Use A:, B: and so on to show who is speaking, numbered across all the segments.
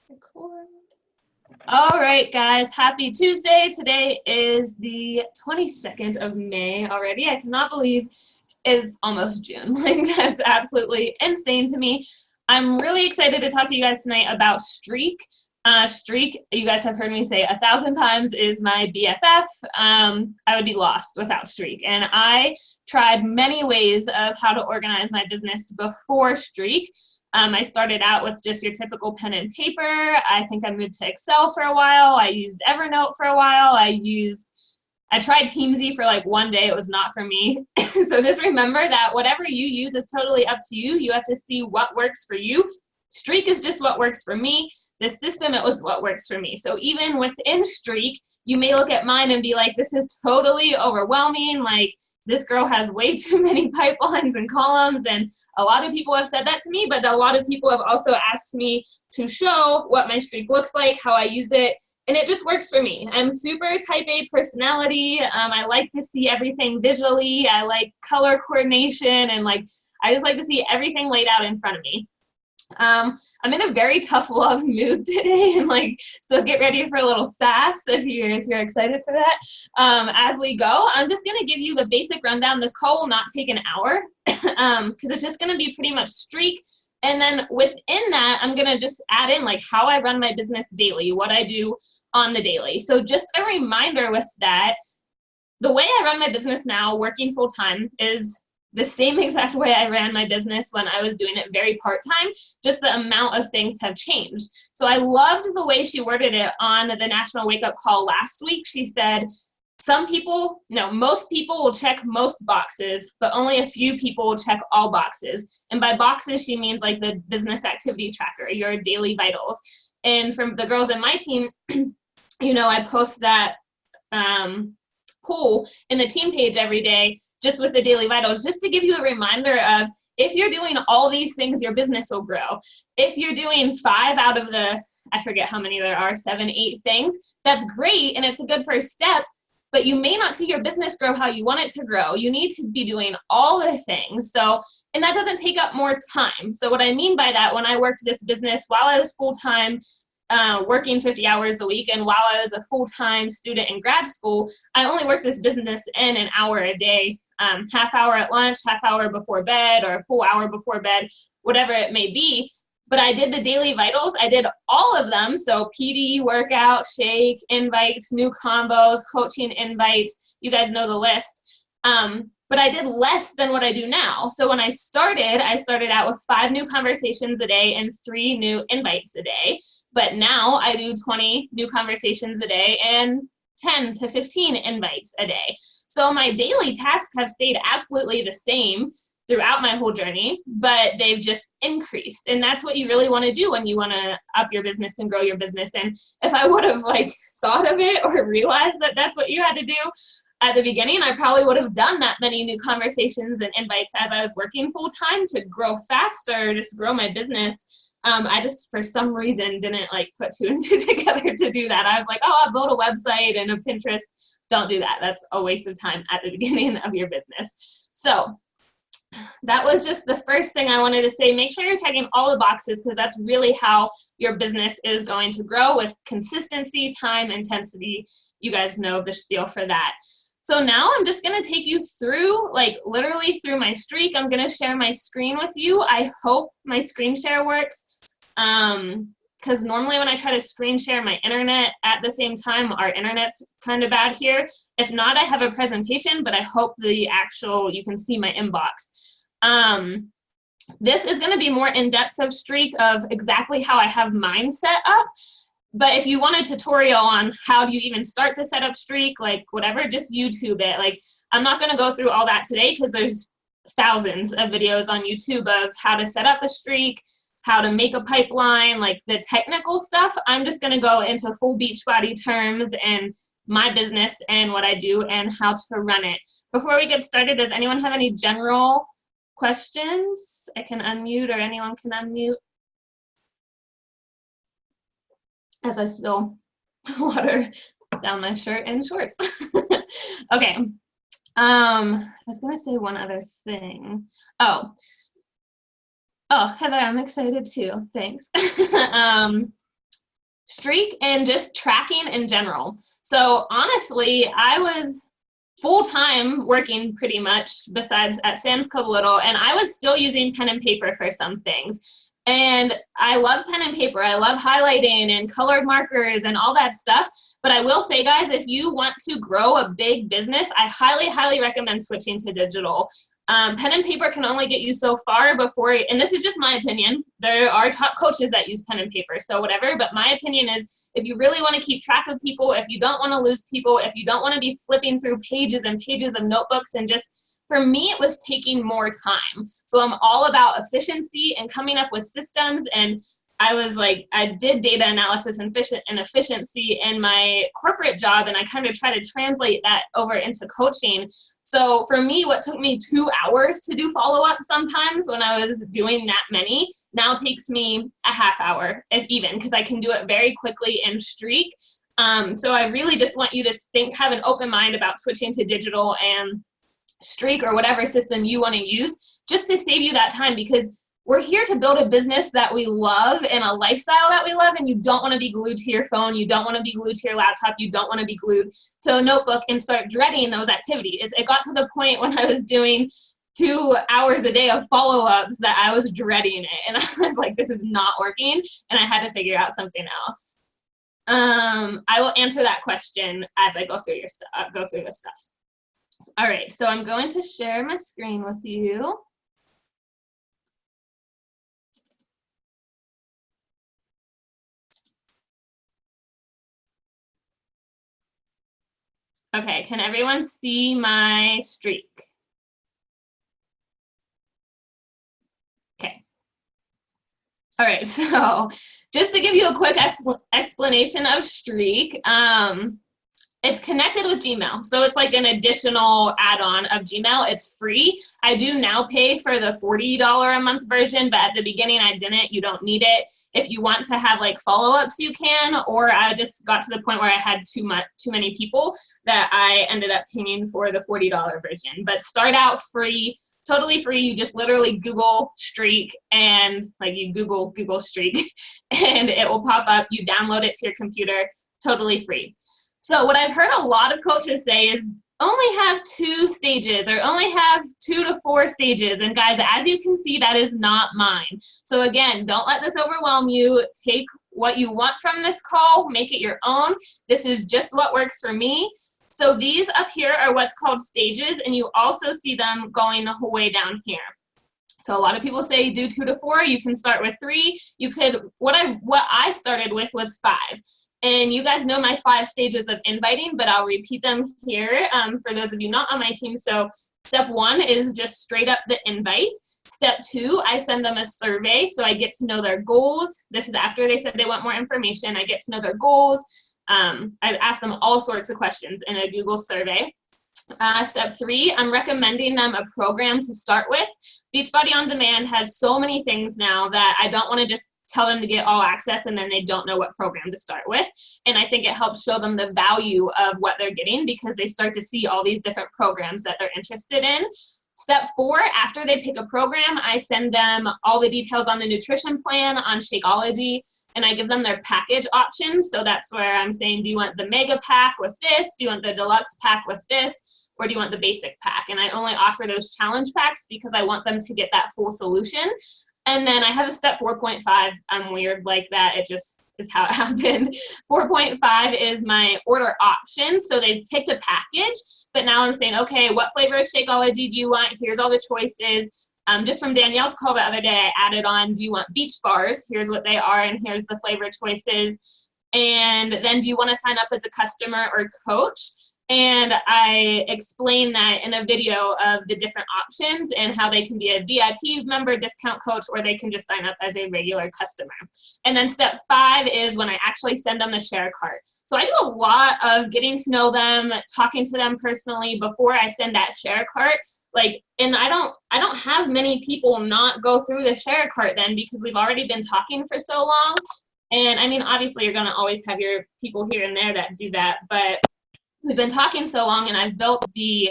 A: Record. All right, guys, happy Tuesday. Today is the 22nd of May already. I cannot believe it's almost June. Like, that's absolutely insane to me. I'm really excited to talk to you guys tonight about Streak. Streak, you guys have heard me say 1,000 times, is my BFF. I would be lost without Streak. And I tried many ways of how to organize my business before Streak. I started out with just your typical pen and paper. I think I moved to Excel for a while. I used Evernote for a while. I tried Teamsy for like one day. It was not for me. So just remember that whatever you use is totally up to you. You have to see what works for you. Streak is just what works for me. The system, it was what works for me. So even within Streak, you may look at mine and be like, this is totally overwhelming. Like, this girl has way too many pipelines and columns. And a lot of people have said that to me, but a lot of people have also asked me to show what my Streak looks like, how I use it. And it just works for me. I'm super type A personality. I like to see everything visually. I like color coordination, and I just like to see everything laid out in front of me. I'm in a very tough love mood today, and so get ready for a little sass if you're excited for that. As we go, I'm just gonna give you the basic rundown. This call will not take an hour because it's just gonna be pretty much Streak. And then within that, I'm gonna just add in how I run my business daily, what I do on the daily. So just a reminder with that, the way I run my business now, working full time, is the same exact way I ran my business when I was doing it very part-time, just the amount of things have changed. So I loved the way she worded it on the National Wake Up Call last week. She said, most people will check most boxes, but only a few people will check all boxes. And by boxes, she means like the business activity tracker, your daily vitals. And from the girls in my team, I post that poll in the team page every day, just with the daily vitals, just to give you a reminder of, if you're doing all these things, your business will grow. If you're doing 5 out of the, I forget how many there are, 7, 8 things, that's great, and it's a good first step, but you may not see your business grow how you want it to grow. You need to be doing all the things. And that doesn't take up more time. So what I mean by that, when I worked this business while I was full-time, working 50 hours a week, and while I was a full-time student in grad school, I only worked this business in an hour a day, half hour at lunch, half hour before bed, or a full hour before bed, whatever it may be. But I did the daily vitals. I did all of them. So PD, workout, shake, invites, new combos, coaching invites. You guys know the list. But I did less than what I do now. So when I started out with 5 new conversations a day and 3 new invites a day. But now I do 20 new conversations a day and 10 to 15 invites a day. So my daily tasks have stayed absolutely the same throughout my whole journey, but they've just increased. And that's what you really want to do when you want to up your business and grow your business. And if I would have thought of it or realized that that's what you had to do at the beginning, I probably would have done that many new conversations and invites as I was working full time to grow faster, just grow my business. I just, for some reason, didn't put 2 and 2 together to do that. I was like, oh, I'll build a website and a Pinterest. Don't do that. That's a waste of time at the beginning of your business. So that was just the first thing I wanted to say. Make sure you're checking all the boxes, because that's really how your business is going to grow, with consistency, time, intensity. You guys know the spiel for that. So now I'm just going to take you through, literally through my Streak. I'm going to share my screen with you. I hope my screen share works, because normally when I try to screen share my internet at the same time, our internet's kind of bad here. If not, I have a presentation, but I hope you can see my inbox. This is going to be more in-depth of Streak, of exactly how I have mine set up. But if you want a tutorial on how do you even start to set up Streak, whatever, just YouTube it. I'm not going to go through all that today, because there's thousands of videos on YouTube of how to set up a Streak, how to make a pipeline, the technical stuff. I'm just going to go into full Beachbody terms and my business and what I do and how to run it. Before we get started, does anyone have any general questions? I can unmute, or anyone can unmute as I spill water down my shirt and shorts. Okay. I was going to say one other thing. Oh, Heather, I'm excited too. Thanks. Streak and just tracking in general. So honestly, I was full-time working pretty much besides at Sam's Club a little, and I was still using pen and paper for some things. And I love pen and paper. I love highlighting and colored markers and all that stuff. But I will say, guys, if you want to grow a big business, I highly, highly recommend switching to digital. Pen and paper can only get you so far before, and this is just my opinion. There are top coaches that use pen and paper, so whatever. But my opinion is, if you really want to keep track of people, if you don't want to lose people, if you don't want to be flipping through pages and pages of notebooks and just, for me, it was taking more time. So I'm all about efficiency and coming up with systems. And I was like, I did data analysis and efficiency in my corporate job, and I kind of try to translate that over into coaching. So for me, what took me 2 hours to do follow-up sometimes when I was doing that many, now takes me a half hour, if even, because I can do it very quickly in Streak. So I really just want you to have an open mind about switching to digital and Streak or whatever system you want to use, just to save you that time, because we're here to build a business that we love and a lifestyle that we love, and you don't want to be glued to your phone. You don't want to be glued to your laptop. You don't want to be glued to a notebook and start dreading those activities. It got to the point when I was doing 2 hours a day of follow-ups that I was dreading it, and I was like, this is not working, and I had to figure out something else. I will answer that question as I go through the stuff. All right, so I'm going to share my screen with you. Okay, can everyone see my Streak? Okay. All right, so just to give you a quick explanation of Streak, it's connected with Gmail. So it's like an additional add-on of Gmail. It's free. I do now pay for the $40 a month version, but at the beginning I didn't. You don't need it. If you want to have like follow-ups, you can, or I just got to the point where I had too many people that I ended up paying for the $40 version. But start out free, totally free. You just literally Google Streak, and like you Google Streak and it will pop up. You download it to your computer, totally free. So what I've heard a lot of coaches say is only have 2 stages, or only have 2 to 4 stages. And guys, as you can see, that is not mine. So again, don't let this overwhelm you. Take what you want from this call, make it your own. This is just what works for me. So these up here are what's called stages, and you also see them going the whole way down here. So a lot of people say do 2 to 4. You can start with 3. You could, what I started with was 5. And you guys know my 5 stages of inviting, but I'll repeat them here for those of you not on my team. So step 1 is just straight up the invite. Step 2, I send them a survey, so I get to know their goals. This is after they said they want more information. I get to know their goals. I ask them all sorts of questions in a Google survey. Step 3, I'm recommending them a program to start with. Beachbody On Demand has so many things now that I don't want to just tell them to get all access and then they don't know what program to start with. And I think it helps show them the value of what they're getting, because they start to see all these different programs that they're interested in. Step 4, after they pick a program, I send them all the details on the nutrition plan, on Shakeology, and I give them their package options. So that's where I'm saying, do you want the mega pack with this? Do you want the deluxe pack with this? Or do you want the basic pack? And I only offer those challenge packs because I want them to get that full solution. And then I have a step 4.5. I'm weird like that. It just is how it happened. 4.5 is my order option. So they picked a package, but now I'm saying, okay, what flavor of Shakeology do you want? Here's all the choices. Just from Danielle's call the other day, I added on, do you want beach bars? Here's what they are, and here's the flavor choices. And then do you want to sign up as a customer or coach? And I explain that in a video of the different options and how they can be a VIP member, discount coach, or they can just sign up as a regular customer. And then step 5 is when I actually send them a share cart. So I do a lot of getting to know them, talking to them personally before I send that share cart. And I don't have many people not go through the share cart then, because we've already been talking for so long. And I mean, obviously you're going to always have your people here and there that do that, but we've been talking so long and I've built the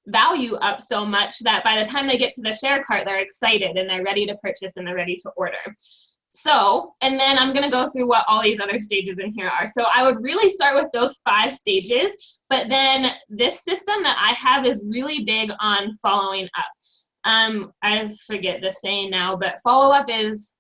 A: value up so much that by the time they get to the share cart, they're excited and they're ready to purchase and they're ready to order. So, and then I'm going to go through what all these other stages in here are. So I would really start with those 5 stages, but then this system that I have is really big on following up. I forget the saying now, but follow-up is,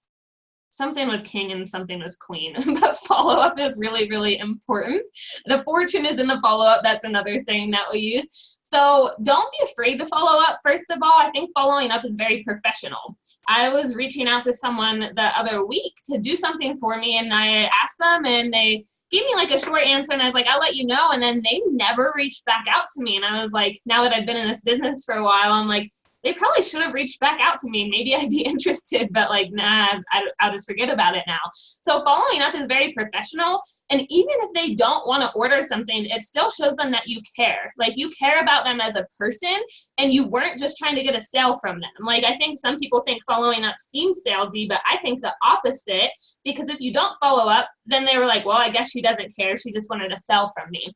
A: something was king and something was queen, but follow-up is really, really important. The fortune is in the follow-up. That's another saying that we use. So don't be afraid to follow up. First of all, I think following up is very professional. I was reaching out to someone the other week to do something for me, and I asked them, and they gave me like a short answer, and I was like, I'll let you know. And then they never reached back out to me. And I was like, now that I've been in this business for a while, I'm like, they probably should have reached back out to me. Maybe I'd be interested, but like, nah, I'll just forget about it now. So following up is very professional. And even if they don't want to order something, it still shows them that you care. Like, you care about them as a person, and you weren't just trying to get a sale from them. Like, I think some people think following up seems salesy, but I think the opposite, because if you don't follow up, then they were like, well, I guess she doesn't care. She just wanted a sale from me.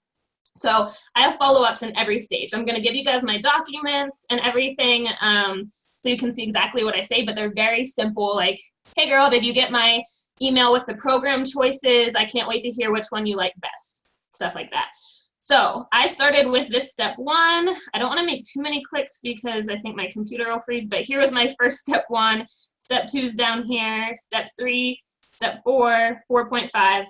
A: So I have follow-ups in every stage. I'm going to give you guys my documents and everything, so you can see exactly what I say, but they're very simple, like, hey girl, did you get my email with the program choices? I can't wait to hear which one you like best, stuff like that. So I started with this step 1. I don't want to make too many clicks because I think my computer will freeze, but here was my first step 1. Step 2 is down here, step 3, step 4, 4.5,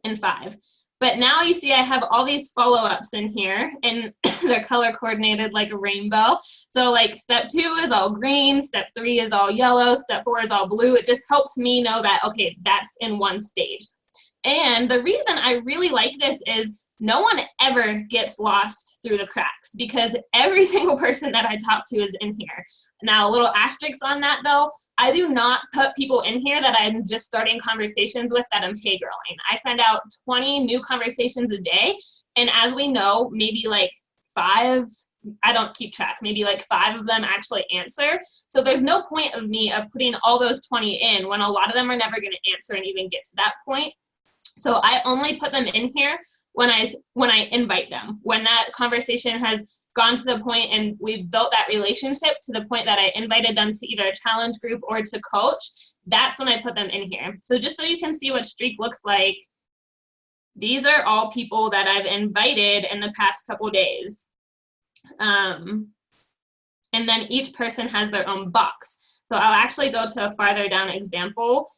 A: and 5. But now you see I have all these follow-ups in here, and they're color coordinated like a rainbow. So like step 2 is all green, step 3 is all yellow, step 4 is all blue. It just helps me know that, okay, that's in one stage. And the reason I really like this is no one ever gets lost through the cracks, because every single person that I talk to is in here. Now, a little asterisk on that though, I do not put people in here that I'm just starting conversations with that I'm paygirling. I send out 20 new conversations a day, and as we know, maybe like 5, I don't keep track, maybe like 5 of them actually answer. So there's no point of me of putting all those 20 in when a lot of them are never going to answer and even get to that point. So I only put them in here when I invite them. When that conversation has gone to the point and we've built that relationship to the point that I invited them to either a challenge group or to coach, that's when I put them in here. So just so you can see what streak looks like, these are all people that I've invited in the past couple days. And then each person has their own box. So I'll actually go to a farther down example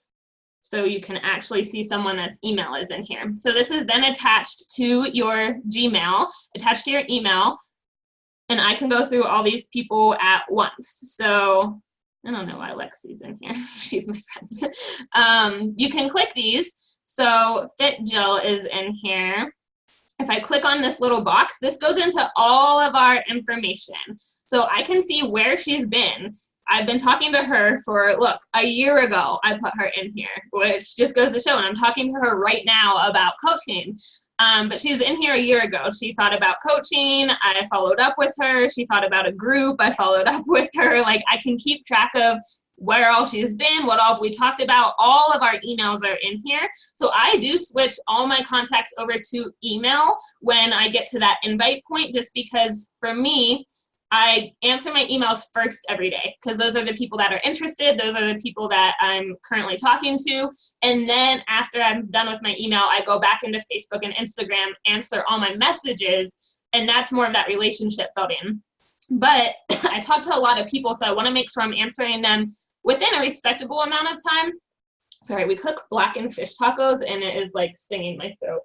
A: so you can actually see someone that's email is in here. So this is then attached to your Gmail, attached to your email, and I can go through all these people at once. So I don't know why Lexi's in here. She's my friend. You can click these. So Fit Jill is in here. If I click on this little box, this goes into all of our information. So I can see where she's been. I've been talking to her for, look, a year ago, I put her in here, which just goes to show, and I'm talking to her right now about coaching. But she's in here a year ago. She thought about coaching. I followed up with her. She thought about a group. I followed up with her. Like, I can keep track of where all she's been, what all we talked about. All of our emails are in here. So I do switch all my contacts over to email when I get to that invite point, just because for me, I answer my emails first every day, because those are the people that are interested. Those are the people that I'm currently talking to. And then after I'm done with my email, I go back into Facebook and Instagram, answer all my messages, and that's more of that relationship building. But I talk to a lot of people, so I want to make sure I'm answering them within a respectable amount of time. Sorry, we cook blackened fish tacos, and it is like singing my throat.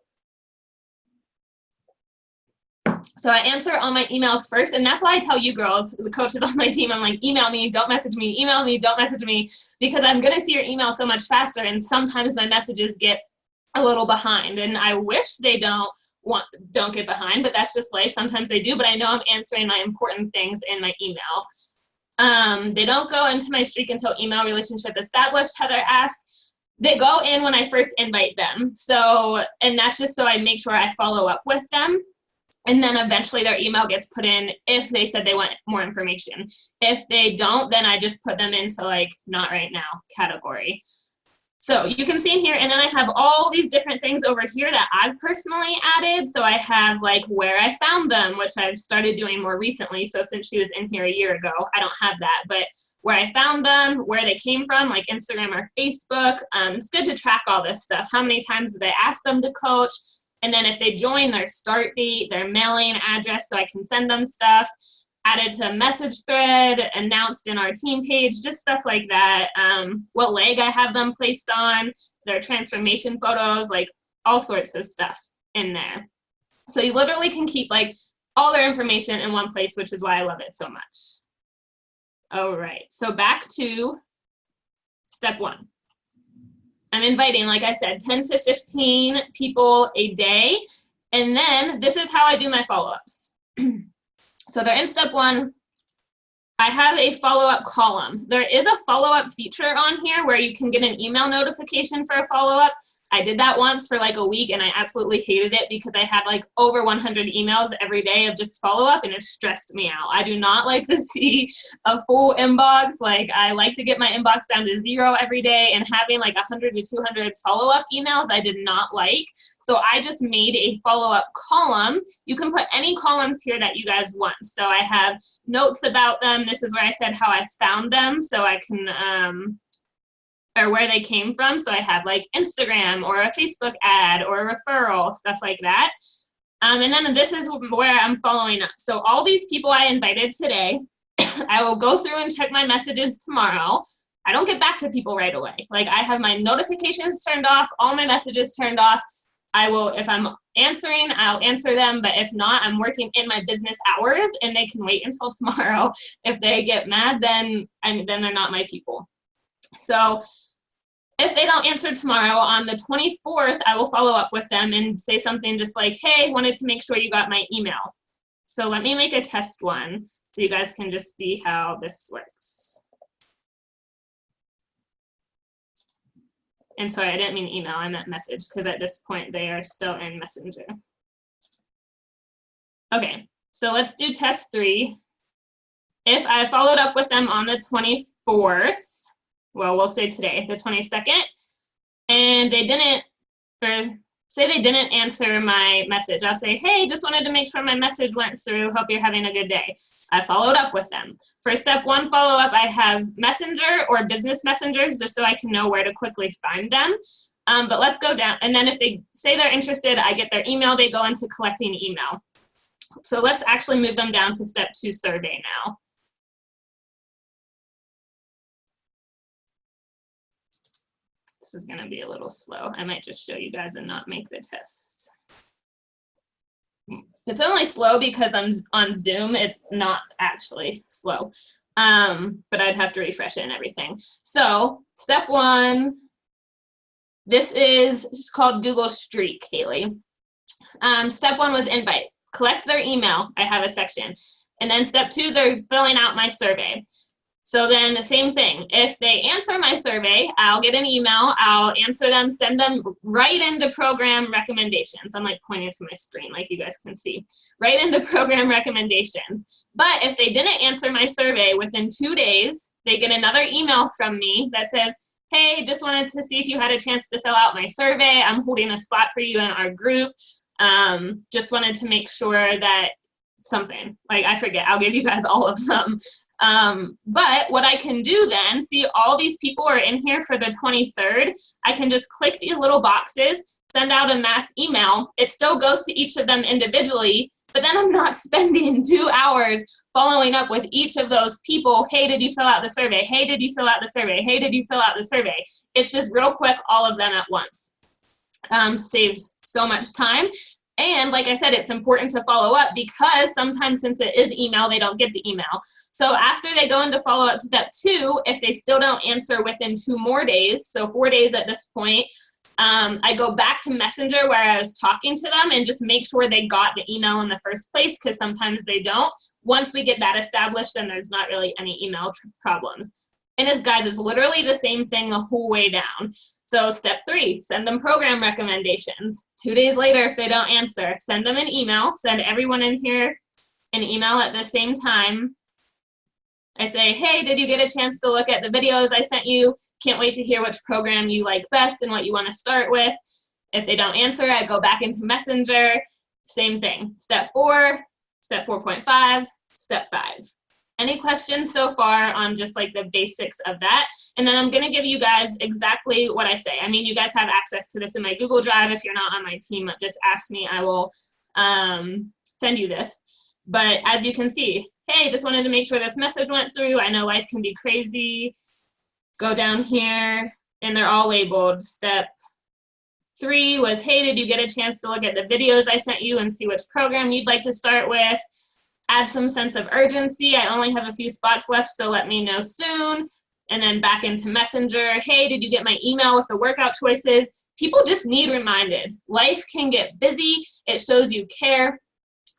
A: So I answer all my emails first, and that's why I tell you girls, the coaches on my team, I'm like, email me, don't message me, email me, don't message me, because I'm going to see your email so much faster, and sometimes my messages get a little behind, and I wish they don't get behind, but that's just life. Sometimes they do, but I know I'm answering my important things in my email. They don't go into my streak until email relationship established, Heather asked. They go in when I first invite them. So, and that's just so I make sure I follow up with them. And then eventually their email gets put in if they said they want more information. If they don't, then I just put them into like not right now category. So you can see in here, and then I have all these different things over here that I've personally added. So I have like where I found them, which I've started doing more recently. So since she was in here a year ago, I don't have that. But where I found them, where they came from, like Instagram or Facebook. It's good to track all this stuff. How many times did I ask them to coach? And then if they join, their start date, their mailing address, so I can send them stuff. Added to a message thread, announced in our team page, just stuff like that. What leg I have them placed on, their transformation photos, like all sorts of stuff in there. So you literally can keep like all their information in one place, which is why I love it so much. All right, so back to step 1. I'm inviting, like I said, 10 to 15 people a day. And then this is how I do my follow-ups. So they're in step 1. I have a follow-up column. There is a follow-up feature on here where you can get an email notification for a follow-up. I did that once for like a week and I absolutely hated it because I had like over 100 emails every day of just follow-up and it stressed me out. I do not like to see a full inbox. Like I like to get my inbox down to 0 every day, and having like 100 to 200 follow-up emails I did not like. So I just made a follow-up column. You can put any columns here that you guys want. So I have notes about them. This is where I said how I found them, so I can or where they came from. So I have like Instagram or a Facebook ad or a referral, stuff like that. And then this is where I'm following up. So all these people I invited today, I will go through and check my messages tomorrow. I don't get back to people right away. Like I have my notifications turned off, all my messages turned off. I will, if I'm answering, I'll answer them, but if not, I'm working in my business hours and they can wait until tomorrow. If they get mad, then they're not my people. So if they don't answer tomorrow, on the 24th, I will follow up with them and say something just like, hey, wanted to make sure you got my email. So let me make a test one so you guys can just see how this works. And sorry, I didn't mean email, I meant message, because at this point they are still in Messenger. Okay, so let's do test 3. If I followed up with them on the 24th, well, we'll say today, the 22nd, and they didn't, or say they didn't answer my message, I'll say, hey, just wanted to make sure my message went through, hope you're having a good day. I followed up with them. For step 1 follow-up, I have Messenger or business messengers, just so I can know where to quickly find them. But let's go down, and then if they say they're interested, I get their email, they go into collecting email. So let's actually move them down to step 2 survey now. This is gonna be a little slow. I might just show you guys and not make the test. It's only slow because I'm on Zoom. It's not actually slow, but I'd have to refresh it and everything. So step 1, this is called Google Streak, Haley. Step 1 was invite. Collect their email. I have a section. And then step 2, they're filling out my survey. So then the same thing, if they answer my survey, I'll get an email, I'll answer them, send them right into program recommendations. I'm like pointing to my screen like you guys can see, right into program recommendations. But if they didn't answer my survey within 2 days, they get another email from me that says, hey, just wanted to see if you had a chance to fill out my survey. I'm holding a spot for you in our group. Just wanted to make sure that something, like I forget, I'll give you guys all of them. But what I can do then, see all these people are in here for the 23rd, I can just click these little boxes, send out a mass email. It still goes to each of them individually, but then I'm not spending 2 hours following up with each of those people. Hey, did you fill out the survey? Hey, did you fill out the survey? Hey, did you fill out the survey? It's just real quick, all of them at once. Saves so much time. And like I said, it's important to follow up because sometimes since it is email, they don't get the email. So after they go into follow up step 2, if they still don't answer within 2 more days, so 4 days at this point, I go back to Messenger where I was talking to them and just make sure they got the email in the first place, because sometimes they don't. Once we get that established, then there's not really any email problems. And as guys, it's literally the same thing the whole way down. So step 3, send them program recommendations. 2 days later, if they don't answer, send them an email, send everyone in here an email at the same time. I say, hey, did you get a chance to look at the videos I sent you? Can't wait to hear which program you like best and what you want to start with. If they don't answer, I go back into Messenger. Same thing. Step 4, step 4.5, step 5. Any questions so far on just like the basics of that? And then I'm going to give you guys exactly what I say. I mean, you guys have access to this in my Google Drive. If you're not on my team, just ask me. I will send you this. But as you can see, hey, just wanted to make sure this message went through. I know life can be crazy. Go down here, and they're all labeled. Step 3 was, hey, did you get a chance to look at the videos I sent you and see which program you'd like to start with? Add some sense of urgency. I only have a few spots left, so let me know soon. And then back into Messenger. Hey, did you get my email with the workout choices? People just need reminded. Life can get busy. It shows you care.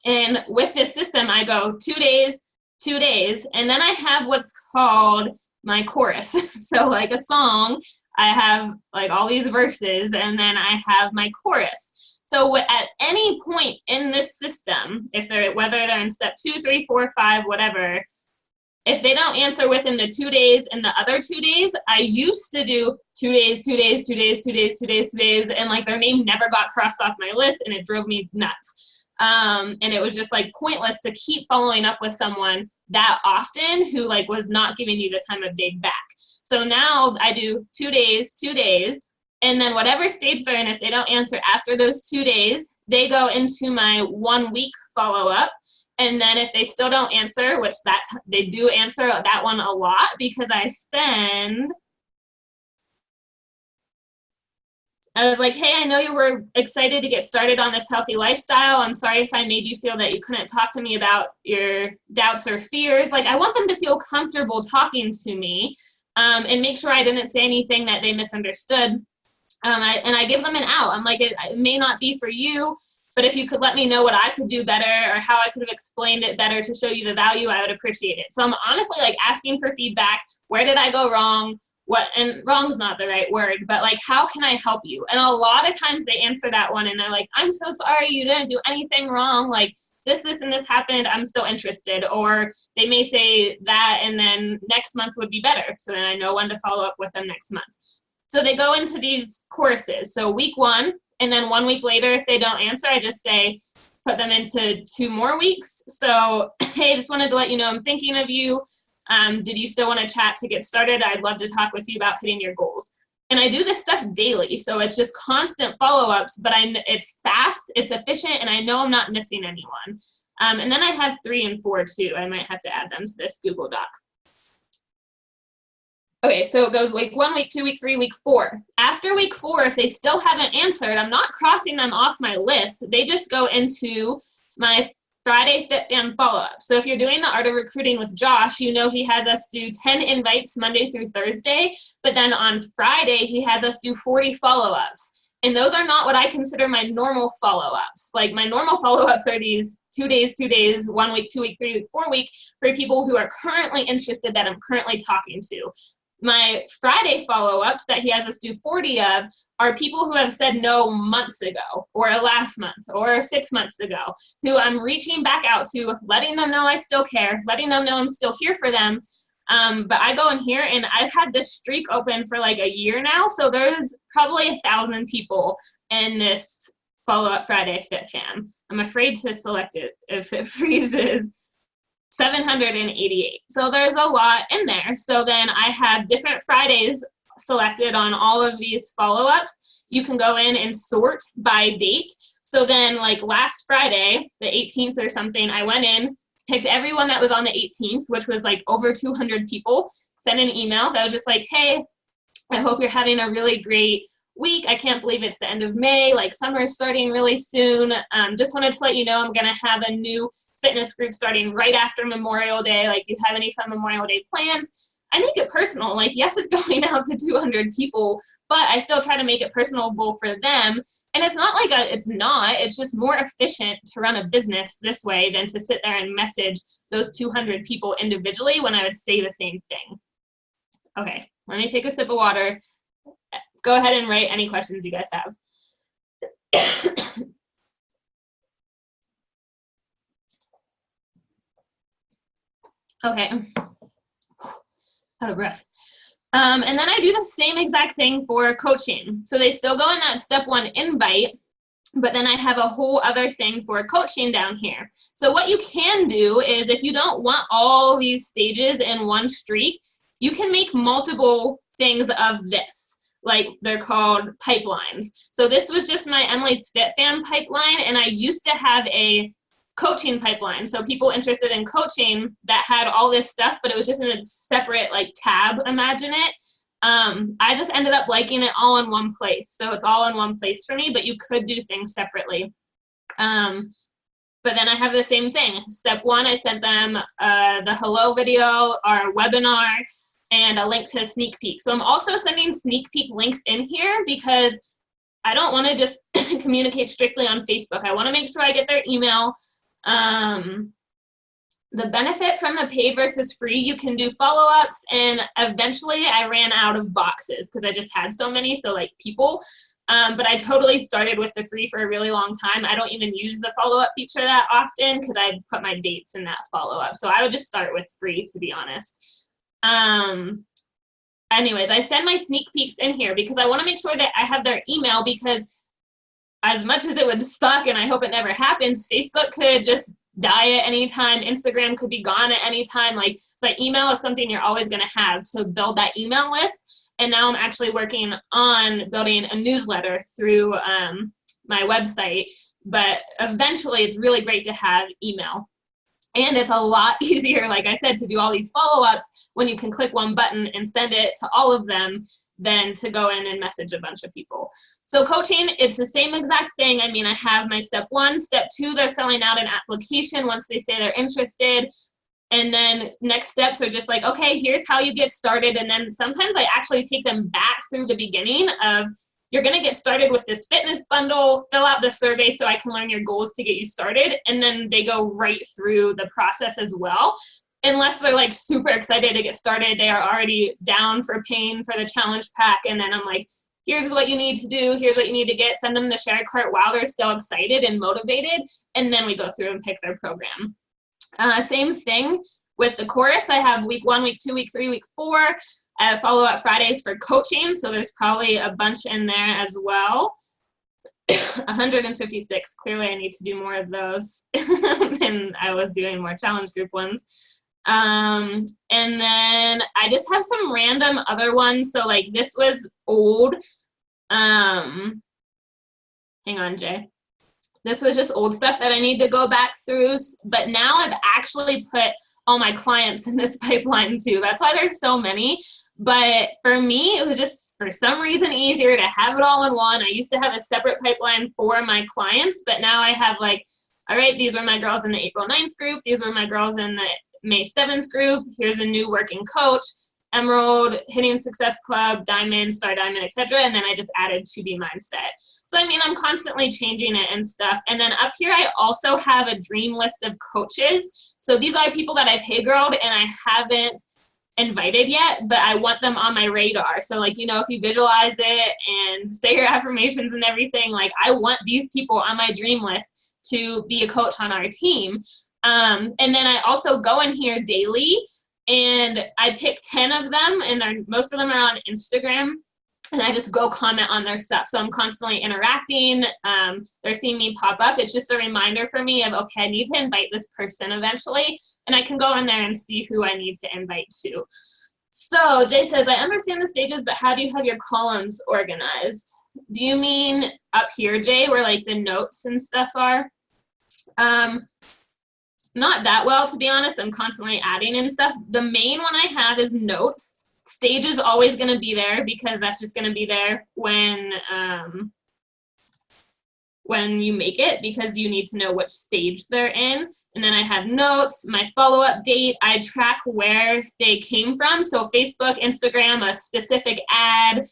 A: And with this system, I go 2 days, 2 days, and then I have what's called my chorus. So like a song, I have like all these verses, and then I have my chorus. So at any point in this system, whether they're in step 2, 3, 4, 5, whatever, if they don't answer within the 2 days and the other 2 days, I used to do 2 days, 2 days, 2 days, 2 days, 2 days, 2 days, and like their name never got crossed off my list, and it drove me nuts. And it was just like pointless to keep following up with someone that often who like was not giving you the time of day back. So now I do 2 days, 2 days, and then whatever stage they're in, if they don't answer after those 2 days, they go into my 1 week follow-up. And then if they still don't answer, which they do answer that one a lot because I was like, hey, I know you were excited to get started on this healthy lifestyle. I'm sorry if I made you feel that you couldn't talk to me about your doubts or fears. Like, I want them to feel comfortable talking to me and make sure I didn't say anything that they misunderstood. And I give them an out. I'm like, it may not be for you, but if you could let me know what I could do better or how I could have explained it better to show you the value, I would appreciate it. So I'm honestly like asking for feedback. Where did I go wrong? And wrong is not the right word, but like, how can I help you? And a lot of times they answer that one and they're like, I'm so sorry, you didn't do anything wrong. Like this, and this happened. I'm still interested. Or they may say that, and then next month would be better. So then I know when to follow up with them next month. So they go into these courses. So week 1, and then 1 week later, if they don't answer, I just say, put them into 2 more weeks. So, hey, just wanted to let you know I'm thinking of you. Did you still want to chat to get started? I'd love to talk with you about hitting your goals. And I do this stuff daily, so it's just constant follow-ups, but it's fast, it's efficient, and I know I'm not missing anyone. And then I have 3 and 4 too. I might have to add them to this Google Doc. Okay, so it goes week 1, week 2, week 3, week 4. After week 4, if they still haven't answered, I'm not crossing them off my list. They just go into my Friday Fit Fam follow-up. So if you're doing the Art of Recruiting with Josh, you know he has us do 10 invites Monday through Thursday, but then on Friday, he has us do 40 follow-ups. And those are not what I consider my normal follow-ups. Like my normal follow-ups are these 2 days, 2 days, 1 week, 2 week, 3 week, 4 week for people who are currently interested that I'm currently talking to. My Friday follow-ups that he has us do 40 of are people who have said no months ago or last month or 6 months ago, who I'm reaching back out to, letting them know I still care, letting them know I'm still here for them. But I go in here and I've had this streak open for like a year now. So there's probably 1,000 people in this follow-up Friday Fit Fam. I'm afraid to select it if it freezes. 788. So there's a lot in there. So then I have different Fridays selected on all of these follow-ups. You can go in and sort by date. So then like last Friday, the 18th or something, I went in, picked everyone that was on the 18th, which was like over 200 people, sent an email that was just like, hey, I hope you're having a really great week. I can't believe it's the end of May. Like summer is starting really soon. Just wanted to let you know I'm going to have a new fitness group starting right after Memorial Day. Like, do you have any fun Memorial Day plans? I make it personal. Like, yes, it's going out to 200 people, but I still try to make it personable for them. And it's not like it's just more efficient to run a business this way than to sit there and message those 200 people individually when I would say the same thing. Okay, let me take a sip of water. Go ahead and write any questions you guys have. Okay, out of breath. And then I do the same exact thing for coaching. So they still go in that step 1 invite, But then I have a whole other thing for coaching down here. So what you can do is, if you don't want all these stages in one streak, you can make multiple things of this. Like, they're called pipelines. So this was just my Emily's Fit Fam pipeline, and I used to have a coaching pipeline. So people interested in coaching that had all this stuff, but it was just in a separate like tab, imagine it. I just ended up liking it all in one place. So it's all in one place for me, but you could do things separately. But then I have the same thing. Step 1, I sent them the hello video, our webinar, and a link to a sneak peek. So I'm also sending sneak peek links in here because I don't want to just communicate strictly on Facebook. I want to make sure I get their email. The benefit from the paid versus free, you can do follow-ups, and eventually I ran out of boxes because I just had so many, so like people. But I totally started with the free for a really long time. I don't even use the follow-up feature that often because I put my dates in that follow-up. So I would just start with free, to be honest. Anyways, I send my sneak peeks in here because I want to make sure that I have their email, because as much as it would suck, and I hope it never happens, Facebook could just die at any time. Instagram could be gone at any time. Like, but email is something you're always going to have to build that email list. And now I'm actually working on building a newsletter through my website. But eventually, it's really great to have email. And it's a lot easier, like I said, to do all these follow-ups when you can click one button and send it to all of them than to go in and message a bunch of people. So coaching, it's the same exact thing. I mean, I have my step 1, step 2, they're filling out an application once they say they're interested. And then next steps are just like, okay, here's how you get started. And then sometimes I actually take them back through the beginning of, you're going to get started with this fitness bundle, fill out the survey so I can learn your goals to get you started. And then they go right through the process as well. Unless they're like super excited to get started, they are already down for paying for the challenge pack. And then I'm like, here's what you need to do. Here's what you need to get. Send them the share cart while they're still excited and motivated. And then we go through and pick their program. Same thing with the course. I have week 1, week 2, week 3, week 4. Follow-up Fridays for coaching, so there's probably a bunch in there as well. 156. Clearly, I need to do more of those than I was doing more challenge group ones. And then I just have some random other ones. So like this was old. Hang on, Jay. This was just old stuff that I need to go back through. But now I've actually put all my clients in this pipeline too. That's why there's so many. But for me, it was just for some reason easier to have it all in one. I used to have a separate pipeline for my clients, but now I have like, all right, these were my girls in the April 9th group. These were my girls in the May 7th group. Here's a new working coach, Emerald, Hitting Success Club, Diamond, Star Diamond, etc. And then I just added To Be Mindset. So I mean, I'm constantly changing it and stuff. And then up here, I also have a dream list of coaches. So these are people that I've hey girled and I haven't invited yet, but I want them on my radar. So like, you know, if you visualize it and say your affirmations and everything, like I want these people on my dream list to be a coach on our team. And then I also go in here daily and I pick 10 of them, and most of them are on Instagram, and I just go comment on their stuff. So I'm constantly interacting. They're seeing me pop up. It's just a reminder for me of, okay, I need to invite this person eventually, and I can go in there and see who I need to invite to. So Jay says, I understand the stages, but how do you have your columns organized? Do you mean up here, Jay, where like the notes and stuff are? Not that well, to be honest. I'm constantly adding in stuff. The main one I have is notes. Stage is always going to be there because that's just going to be there when you make it, because you need to know which stage they're in. And then I have notes, my follow-up date. I track where they came from. So Facebook, Instagram, a specific ad,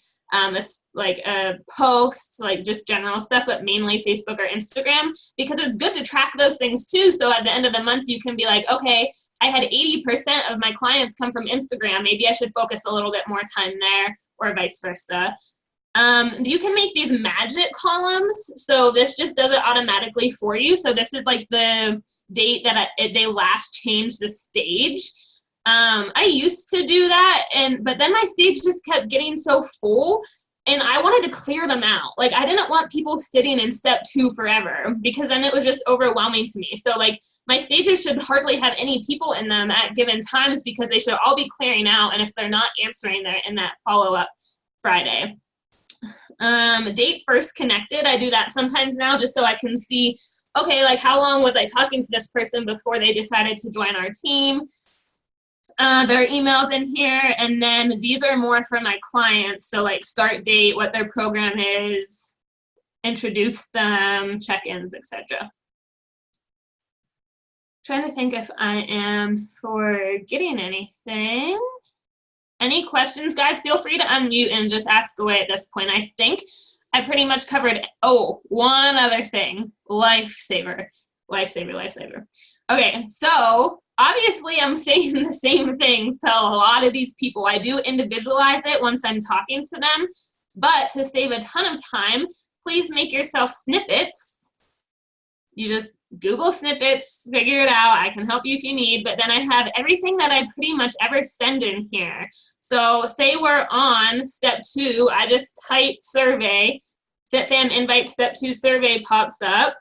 A: like a post, like just general stuff, but mainly Facebook or Instagram, because it's good to track those things too. So at the end of the month, you can be like, okay, I had 80% of my clients come from Instagram. Maybe I should focus a little bit more time there, or vice versa. You can make these magic columns. So this just does it automatically for you. So this is like the date that they last changed the stage. I used to do that, but then my stage just kept getting so full And I wanted to clear them out. Like, I didn't want people sitting in step 2 forever, because then it was just overwhelming to me. So like, my stages should hardly have any people in them at given times, because they should all be clearing out. And if they're not answering, they're in that follow-up Friday. Date first connected. I do that sometimes now just so I can see, okay, like, how long was I talking to this person before they decided to join our team? Their emails in here, and then these are more for my clients. So like, start date, what their program is, introduce them, check-ins, etc. Trying to think if I am forgetting anything. Any questions, guys? Feel free to unmute and just ask away at this point. I think I pretty much covered, oh, one other thing, lifesaver. Lifesaver, lifesaver. Okay, so obviously I'm saying the same things to a lot of these people. I do individualize it once I'm talking to them, but to save a ton of time, please make yourself snippets. You just Google snippets, figure it out. I can help you if you need, but then I have everything that I pretty much ever send in here. So say we're on step 2, I just type survey, FitFam invite step 2 survey pops up,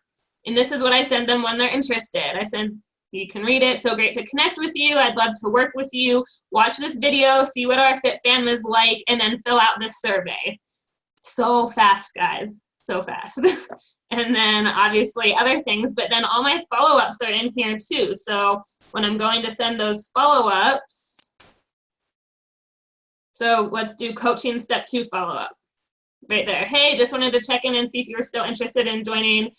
A: and this is what I send them when they're interested. I send, you can read it. So great to connect with you. I'd love to work with you. Watch this video, see what our FitFam is like, and then fill out this survey. So fast, guys, so fast. And then obviously other things, but then all my follow-ups are in here too. So when I'm going to send those follow-ups, so let's do coaching step 2 follow-up right there. Hey, just wanted to check in and see if you were still interested in joining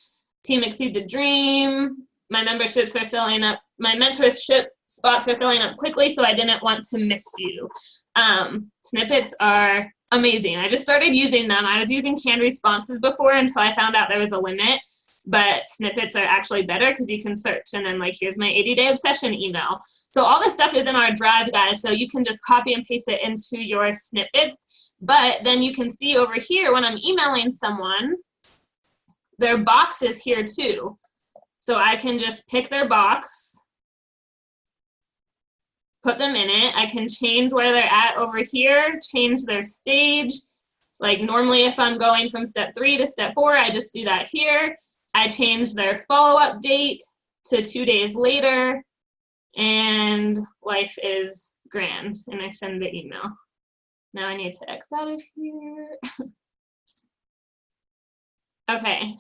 A: Team Exceed the Dream. My memberships are filling up, my mentorship spots are filling up quickly, so I didn't want to miss you. Snippets are amazing. I just started using them. I was using canned responses before until I found out there was a limit, but snippets are actually better because you can search, and then like, here's my 80-day obsession email. So all this stuff is in our drive, guys, so you can just copy and paste it into your snippets, but then you can see over here when I'm emailing someone, their box is here too. So I can just pick their box, put them in it. I can change where they're at over here, change their stage. Like normally if I'm going from step 3 to step 4, I just do that here. I change their follow-up date to 2 days later, and life is grand, and I send the email. Now I need to X out of here. Okay.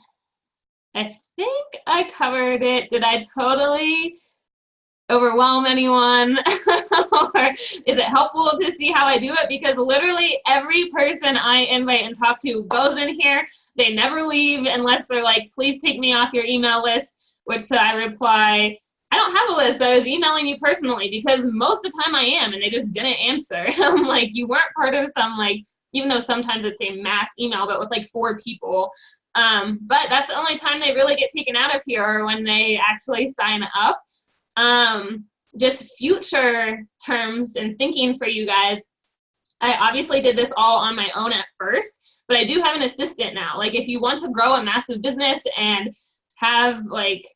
A: I think I covered it. Did I totally overwhelm anyone? Or is it helpful to see how I do it? Because literally every person I invite and talk to goes in here. They never leave unless they're like, please take me off your email list, which I reply, I don't have a list. I was emailing you personally, because most of the time I am, and they just didn't answer. I'm like, you weren't part of some, like, even though sometimes it's a mass email, but with like 4 people. But that's the only time they really get taken out of here, or when they actually sign up. Just future terms and thinking for you guys, I obviously did this all on my own at first, but I do have an assistant now. Like, if you want to grow a massive business and have like,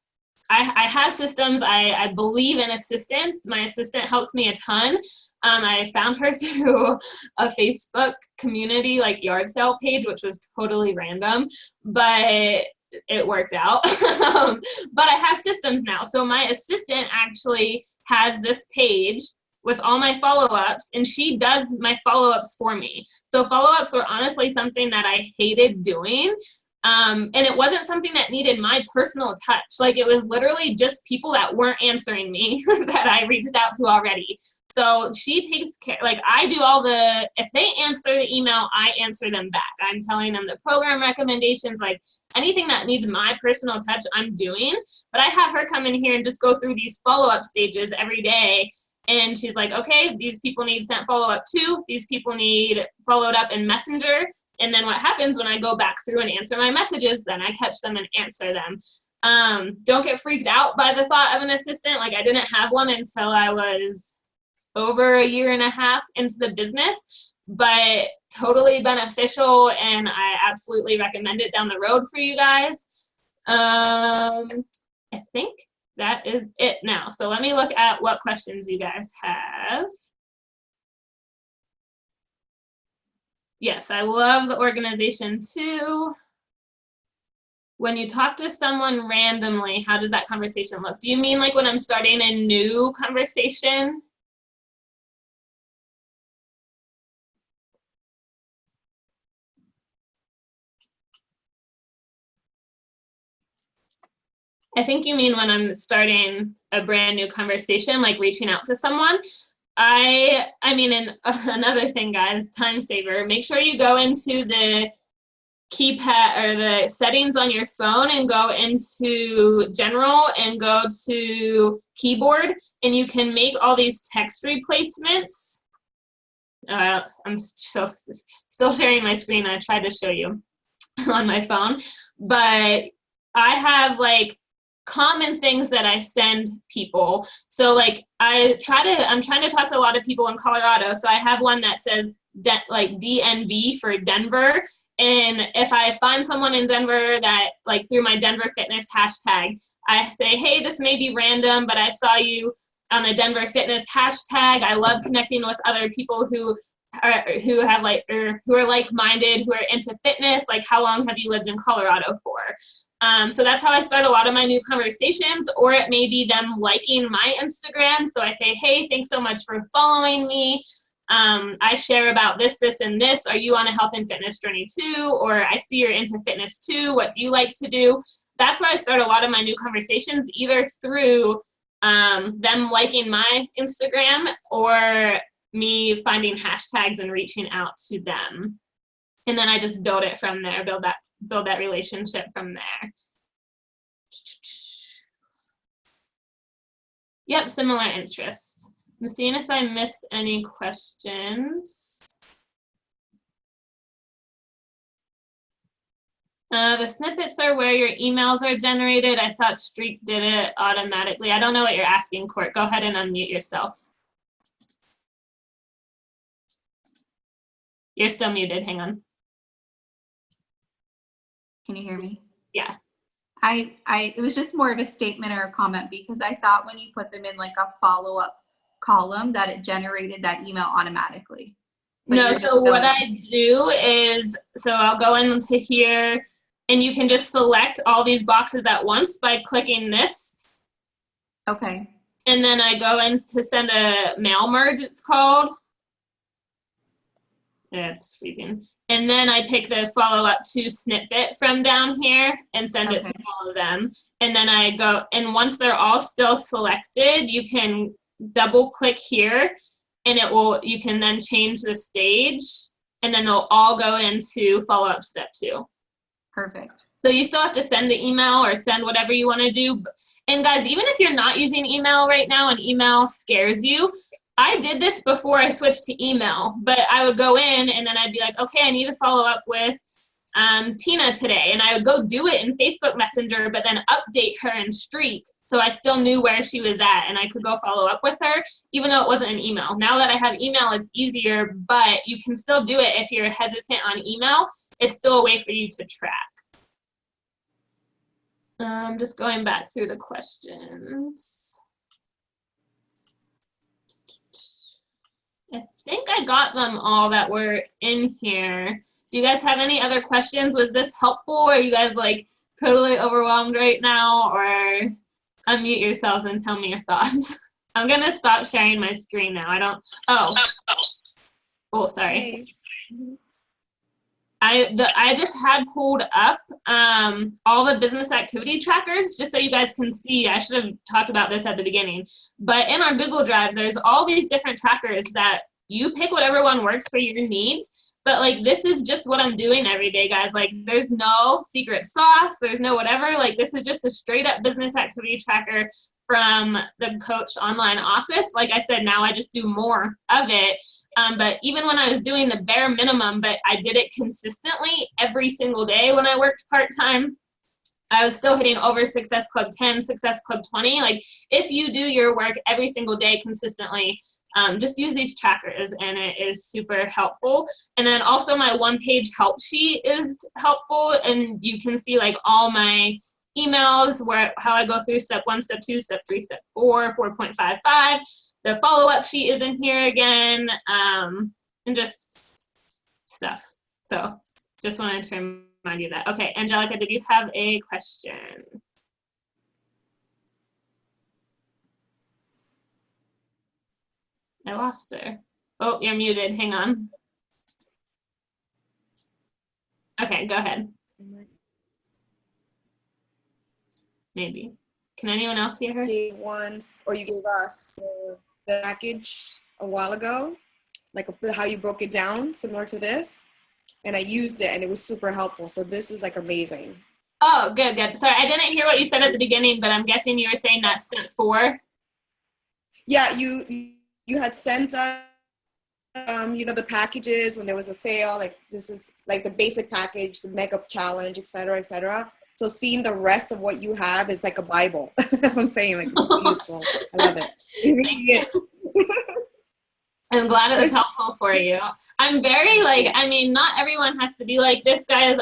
A: I have systems, I believe in assistants. My assistant helps me a ton. I found her through a Facebook community, like yard sale page, which was totally random, but it worked out. But I have systems now. So my assistant actually has this page with all my follow-ups, and she does my follow-ups for me. So follow-ups were honestly something that I hated doing. And it wasn't something that needed my personal touch. Like, it was literally just people that weren't answering me that I reached out to already. So she takes care, like, I do all the, if they answer the email, I answer them back. I'm telling them the program recommendations, like anything that needs my personal touch, I'm doing. But I have her come in here and just go through these follow-up stages every day. And she's like, okay, these people need sent follow-up too. These people need followed up in Messenger. And then what happens when I go back through and answer my messages, then I catch them and answer them. Don't get freaked out by the thought of an assistant. Like, I didn't have one until I was over 1.5 years into the business, but totally beneficial, and I absolutely recommend it down the road for you guys. I think that is it now. So let me look at what questions you guys have. Yes, I love the organization too. When you talk to someone randomly, how does that conversation look? Do you mean like when I'm starting a new conversation? I think you mean when I'm starting a brand new conversation, like reaching out to someone. I mean, and another thing, guys, time saver. Make sure you go into the keypad or the settings on your phone and go into general and go to keyboard, and you can make all these text replacements. I'm still sharing my screen. I tried to show you on my phone, but I have like common things that I send people. So like I'm trying to talk to a lot of people in Colorado. So I have one that says like DNV for Denver. And if I find someone in Denver that like through my Denver fitness hashtag, I say, hey, this may be random, but I saw you on the Denver fitness hashtag. I love connecting with other people who have like, or who are like-minded, who are into fitness. Like, how long have you lived in Colorado for? So that's how I start a lot of my new conversations, or it may be them liking my Instagram. So I say, hey, thanks so much for following me. I share about this, this, and this. Are you on a health and fitness journey too? Or I see you're into fitness too. What do you like to do? That's where I start a lot of my new conversations, either through them liking my Instagram or me finding hashtags and reaching out to them. And then I just build it from there, build that relationship from there. Yep, similar interests. I'm seeing if I missed any questions. The snippets are where your emails are generated. I thought Streak did it automatically. I don't know what you're asking, Court. Go ahead and unmute yourself. You're still muted. Hang on.
B: Can you hear me?
A: Yeah.
B: It was just more of a statement or a comment, because I thought when you put them in like a follow-up column that it generated that email automatically. But
A: no, so what I do is, so I'll go into here and you can just select all these boxes at once by clicking this.
B: Okay.
A: And then I go in to send a mail merge, it's called. It's freezing. And then I pick the follow-up to snippet from down here and send it to all of them. And then I go, and once they're all still selected, you can double click here and you can then change the stage, and then they'll all go into follow-up step 2.
B: Perfect.
A: So you still have to send the email or send whatever you want to do. And guys, even if you're not using email right now and email scares you, I did this before I switched to email, but I would go in and then I'd be like, okay, I need to follow up with Tina today. And I would go do it in Facebook Messenger, but then update her in Streak. So I still knew where she was at and I could go follow up with her, even though it wasn't an email. Now that I have email, it's easier, but you can still do it if you're hesitant on email. It's still a way for you to track. Just going back through the questions. I think I got them all that were in here. Do you guys have any other questions? Was this helpful? Or are you guys like totally overwhelmed right now? Or unmute yourselves and tell me your thoughts. I'm gonna stop sharing my screen now. Oh, sorry. I just had pulled up all the business activity trackers just so you guys can see. I should have talked about this at the beginning, but in our Google Drive, there's all these different trackers that you pick whatever one works for your needs. But like, this is just what I'm doing every day, guys. Like, there's no secret sauce. There's no whatever. Like, this is just a straight up business activity tracker from the Coach Online office. Like I said, now I just do more of it. But even when I was doing the bare minimum, but I did it consistently every single day when I worked part-time, I was still hitting over Success Club 10, Success Club 20. Like, if you do your work every single day consistently, just use these trackers and it is super helpful. And then also my one-page help sheet is helpful, and you can see like all my emails, how I go through step 1, step 2, step 3, step 4, 4.55. The follow-up sheet is in here again, and just stuff. So just wanted to remind you that. Okay, Angelica, did you have a question? I lost her. Oh, you're muted. Hang on. Okay, go ahead. Maybe. Can anyone else hear her?
C: You gave once, or you gave us the package a while ago, like how you broke it down, similar to this. And I used it, and it was super helpful. So this is like amazing.
A: Oh, good, good. Sorry, I didn't hear what you said at the beginning, but I'm guessing you were saying that's step 4.
C: Yeah, you had sent us, the packages when there was a sale. Like this is like the basic package, the makeup challenge, et cetera, et cetera. So seeing the rest of what you have is like a Bible. That's what I'm saying. Like it's useful. I love it.
A: I'm glad it was helpful for you. I'm very not everyone has to be like this, guys.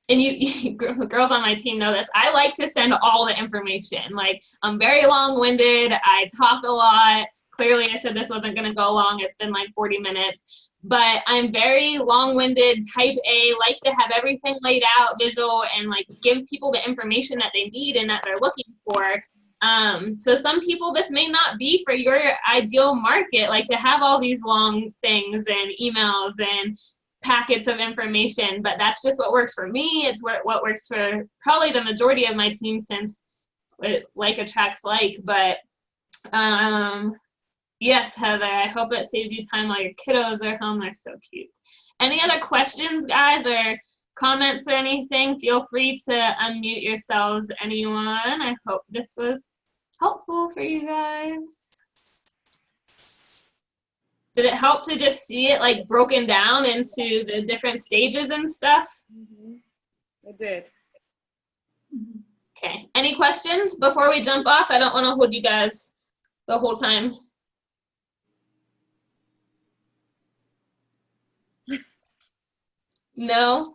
A: And you girls on my team know this. I like to send all the information. Like I'm very long-winded. I talk a lot. Clearly I said this wasn't going to go long. It's been like 40 minutes. But I'm very long-winded, type A, like to have everything laid out, visual, and like give people the information that they need and that they're looking for. So some people, this may not be for your ideal market, like to have all these long things and emails and packets of information, but that's just what works for me. It's what works for probably the majority of my team, since like attracts like. But yes, Heather, I hope it saves you time while your kiddos are home. They're so cute. Any other questions, guys, or comments or anything? Feel free to unmute yourselves, anyone. I hope this was helpful for you guys. Did it help to just see it like broken down into the different stages and stuff?
C: Mm-hmm. It did.
A: Okay. Any questions before we jump off? I don't want to hold you guys the whole time. No?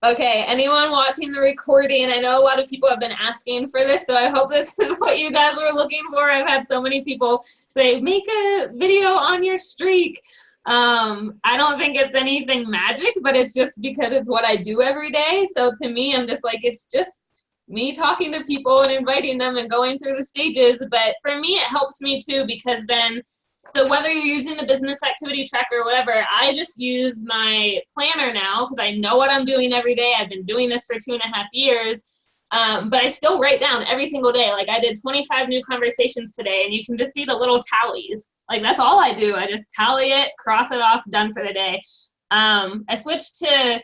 A: Okay, anyone watching the recording, I know a lot of people have been asking for this, so I hope this is what you guys were looking for. I've had so many people say, make a video on your streak. I don't think it's anything magic, but it's just because it's what I do every day. So to me, I'm just like, it's just me talking to people and inviting them and going through the stages. But for me, it helps me too, because then, so whether you're using the business activity tracker or whatever, I just use my planner now because I know what I'm doing every day. I've been doing this for 2.5 years, but I still write down every single day. Like I did 25 new conversations today, and you can just see the little tallies. Like that's all I do. I just tally it, cross it off, done for the day. I switched to,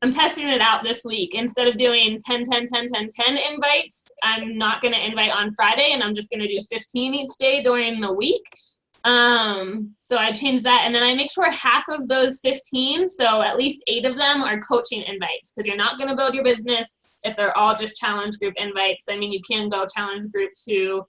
A: I'm testing it out this week. Instead of doing 10, 10, 10, 10, 10 invites, I'm not going to invite on Friday, and I'm just going to do 15 each day during the week. So I changed that, and then I make sure half of those 15, so at least 8 of them are coaching invites, because you're not going to build your business if they're all just challenge group invites. I mean, you can go challenge group to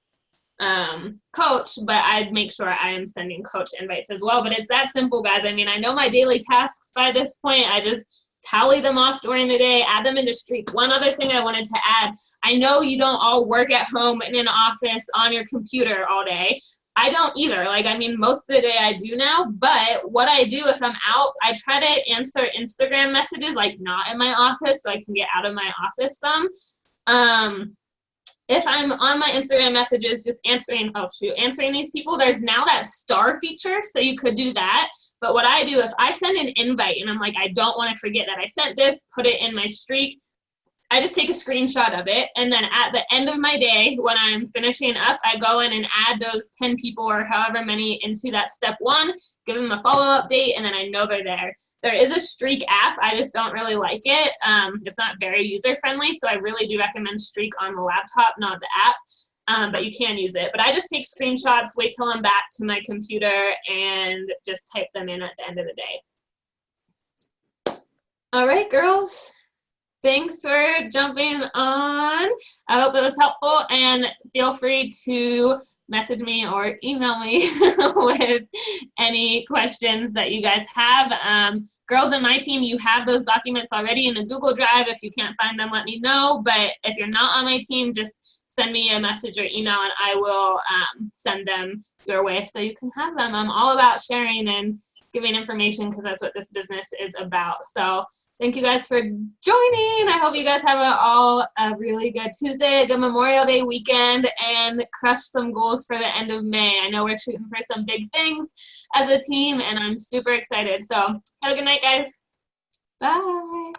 A: coach, but I'd make sure I am sending coach invites as well. But it's that simple, guys. I mean, I know my daily tasks by this point. I just tally them off during the day, add them into Streak. One other thing I wanted to add, I know you don't all work at home in an office on your computer all day. I don't either. Like, I mean, most of the day I do now, but what I do if I'm out, I try to answer Instagram messages, like not in my office, so I can get out of my office some. If I'm on my Instagram messages, just answering these people, there's now that star feature, so you could do that. But what I do, if I send an invite and I'm like, I don't want to forget that I sent this, put it in my Streak, I just take a screenshot of it, and then at the end of my day, when I'm finishing up, I go in and add those 10 people or however many into that step 1, give them a follow-up date, and then I know they're there. There is a Streak app. I just don't really like it. It's not very user-friendly, so I really do recommend Streak on the laptop, not the app, but you can use it. But I just take screenshots, wait till I'm back to my computer, and just type them in at the end of the day. All right, girls. Thanks for jumping on. I hope it was helpful, and feel free to message me or email me with any questions that you guys have. Girls in my team, you have those documents already in the Google Drive. If you can't find them, let me know. But if you're not on my team, just send me a message or email, and I will send them your way so you can have them. I'm all about sharing and giving information because that's what this business is about. So thank you guys for joining. I hope you guys have a really good Tuesday, a good Memorial Day weekend, and crush some goals for the end of May. I know we're shooting for some big things as a team, and I'm super excited. So have a good night, guys. Bye.